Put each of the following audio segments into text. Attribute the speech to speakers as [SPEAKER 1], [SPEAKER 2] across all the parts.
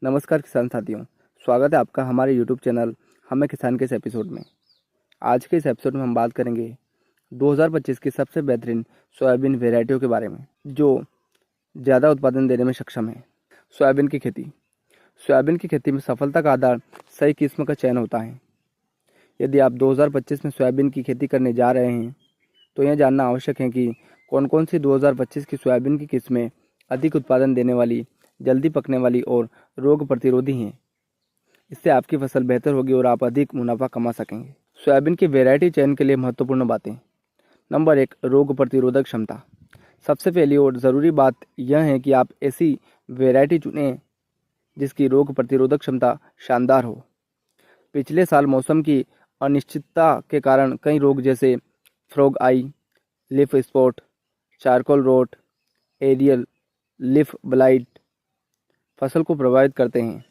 [SPEAKER 1] नमस्कार किसान साथियों, स्वागत है आपका हमारे यूट्यूब चैनल हमें किसान के इस एपिसोड में। आज के इस एपिसोड में हम बात करेंगे 2025 की सबसे बेहतरीन सोयाबीन वैरायटियों के बारे में जो ज़्यादा उत्पादन देने में सक्षम है। सोयाबीन की खेती में सफलता का आधार सही किस्म का चयन होता है। यदि आप 2025 में सोयाबीन की खेती करने जा रहे हैं तो यह जानना आवश्यक है कि कौन कौन सी 2025 की सोयाबीन की किस्में अधिक उत्पादन देने वाली, जल्दी पकने वाली और रोग प्रतिरोधी हैं। इससे आपकी फसल बेहतर होगी और आप अधिक मुनाफा कमा सकेंगे। सोयाबीन की वैरायटी चयन के लिए महत्वपूर्ण बातें। नंबर 1, रोग प्रतिरोधक क्षमता। सबसे पहली और ज़रूरी बात यह है कि आप ऐसी वैरायटी चुनें जिसकी रोग प्रतिरोधक क्षमता शानदार हो। पिछले साल मौसम की अनिश्चितता के कारण कई रोग जैसे frog eye, leaf spot, charcoal rot, aerial leaf blight फसल को प्रभावित करते हैं।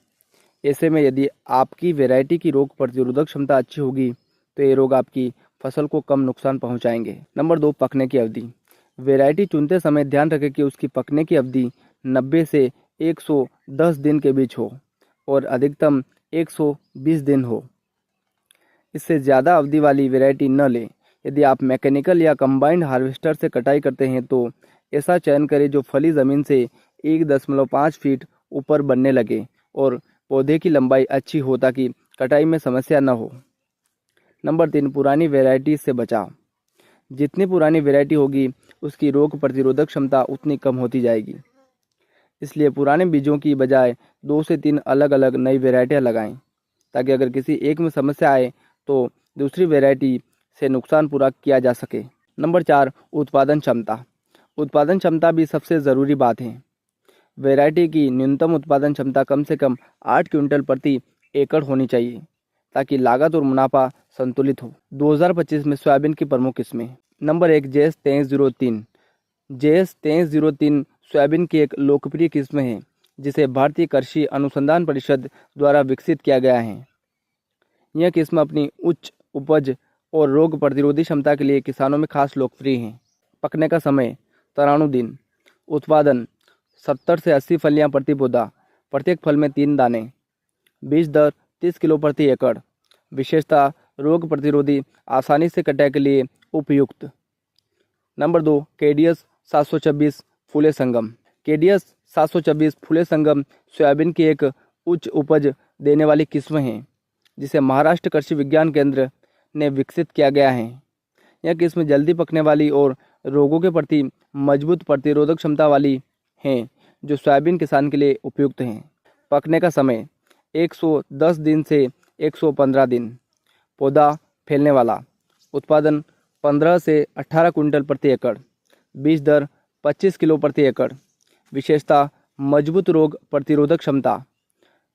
[SPEAKER 1] ऐसे में यदि आपकी वैरायटी की रोग प्रतिरोधक क्षमता अच्छी होगी तो ये रोग आपकी फसल को कम नुकसान पहुंचाएंगे। नंबर 2, पकने की अवधि। वैरायटी चुनते समय ध्यान रखें कि उसकी पकने की अवधि 90 से 110 दिन के बीच हो और अधिकतम 120 दिन हो। इससे ज़्यादा अवधि वाली वैरायटी न लें। यदि आप मैकेनिकल या कंबाइंड हार्वेस्टर से कटाई करते हैं तो ऐसा चयन करें जो फली ज़मीन से 1.5 फीट ऊपर बनने लगे और पौधे की लंबाई अच्छी हो ताकि कटाई में समस्या न हो। नंबर 3, पुरानी वैरायटी से बचाव। जितनी पुरानी वैरायटी होगी उसकी रोग प्रतिरोधक क्षमता उतनी कम होती जाएगी। इसलिए पुराने बीजों की बजाय 2 से 3 अलग अलग नई वैरायटियाँ लगाएं ताकि अगर किसी एक में समस्या आए तो दूसरी वैरायटी से नुकसान पूरा किया जा सके। नंबर 4, उत्पादन क्षमता। उत्पादन क्षमता भी सबसे ज़रूरी बात है। वैरायटी की न्यूनतम उत्पादन क्षमता कम से कम 8 क्विंटल प्रति एकड़ होनी चाहिए ताकि लागत और मुनाफा संतुलित हो। 2025 में सोयाबीन की प्रमुख किस्में। Number 1, JS 2303। JS 2303 सोयाबीन की एक लोकप्रिय किस्म है जिसे भारतीय कृषि अनुसंधान परिषद द्वारा विकसित किया गया है। यह किस्म अपनी उच्च उपज और रोग प्रतिरोधी क्षमता के लिए किसानों में खास लोकप्रिय है। पकने का समय 93 दिन। उत्पादन 70 से 80 फलियां प्रति पौधा, प्रत्येक फल में 3 दाने। बीज दर 30 किलो प्रति एकड़। विशेषता रोग प्रतिरोधी, आसानी से कटाई के लिए उपयुक्त। नंबर 2, KDS 726 फूले संगम। KDS 726 फूले संगम सोयाबीन की एक उच्च उपज देने वाली किस्म है जिसे महाराष्ट्र कृषि विज्ञान केंद्र ने विकसित किया गया है। यह किस्म जल्दी पकने वाली और रोगों के प्रति मजबूत प्रतिरोधक क्षमता वाली हैं जो सोयाबीन किसान के लिए उपयुक्त हैं। पकने का समय 110 दिन से 115 दिन। पौधा फैलने वाला। उत्पादन 15 से 18 कुंटल प्रति एकड़। बीज दर 25 किलो प्रति एकड़। विशेषता मजबूत रोग प्रतिरोधक क्षमता।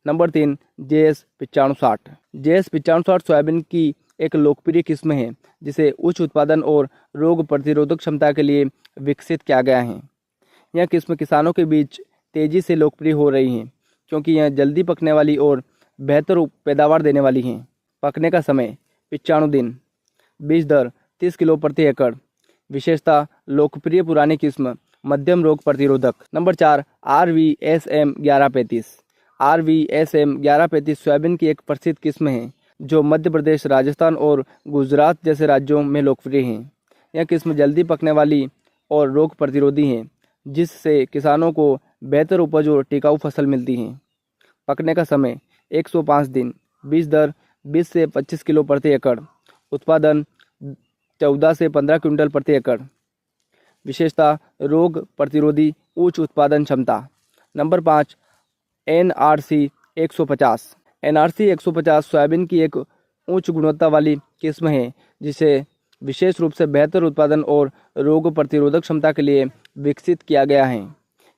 [SPEAKER 1] Number 3, JS 9560। JS 9560 सोयाबीन की एक लोकप्रिय किस्म है जिसे उच्च उत्पादन और रोग प्रतिरोधक क्षमता के लिए विकसित किया गया है। यह किस्म किसानों के बीच तेज़ी से लोकप्रिय हो रही है क्योंकि यह जल्दी पकने वाली और बेहतर पैदावार देने वाली हैं। पकने का समय 95 दिन। बीज दर 30 किलो प्रति एकड़। विशेषता लोकप्रिय पुरानी किस्म, मध्यम रोग प्रतिरोधक। Number 4, RVSM 1135। RVSM 1135 सोयाबीन की एक प्रसिद्ध किस्म है जो मध्य प्रदेश, राजस्थान और गुजरात जैसे राज्यों में लोकप्रिय है। यह किस्म जल्दी पकने वाली और रोग प्रतिरोधी है जिससे किसानों को बेहतर उपज और टिकाऊ फसल मिलती है। पकने का समय 105 दिन। बीज दर 20 से 25 किलो प्रति एकड़। उत्पादन 14 से 15 क्विंटल प्रति एकड़। विशेषता रोग प्रतिरोधी, उच्च उत्पादन क्षमता। Number 5, NRC 150। NRC 150 सोयाबीन की एक उच्च गुणवत्ता वाली किस्म है जिसे विशेष रूप से बेहतर उत्पादन और रोग प्रतिरोधक क्षमता के लिए विकसित किया गया है।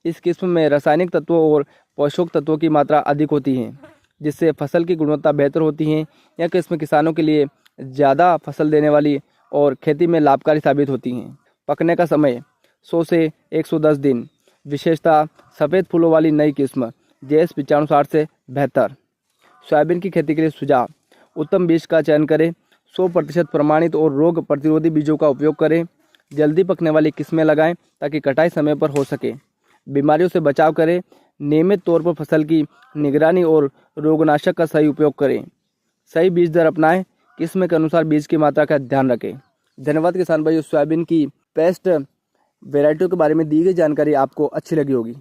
[SPEAKER 1] इस किस्म में रासायनिक तत्वों और पोषक तत्वों की मात्रा अधिक होती है जिससे फसल की गुणवत्ता बेहतर होती है। यह किस्म किसानों के लिए ज़्यादा फसल देने वाली और खेती में लाभकारी साबित होती हैं। पकने का समय 100 से 110 दिन। विशेषता सफ़ेद फूलों वाली नई किस्म JS 9560 से बेहतर। सोयाबीन की खेती के लिए सुझाव। उत्तम बीज का चयन करें। 100% प्रमाणित और रोग प्रतिरोधी बीजों का उपयोग करें। जल्दी पकने वाली किस्में लगाएं ताकि कटाई समय पर हो सके। बीमारियों से बचाव करें। नियमित तौर पर फसल की निगरानी और रोगनाशक का सही उपयोग करें। सही बीज दर अपनाएं। किस्म के अनुसार बीज की मात्रा का ध्यान रखें। धन्यवाद किसान भाइयों। सोयाबीन की पेस्ट वैरायटियों के बारे में दी गई जानकारी आपको अच्छी लगी होगी।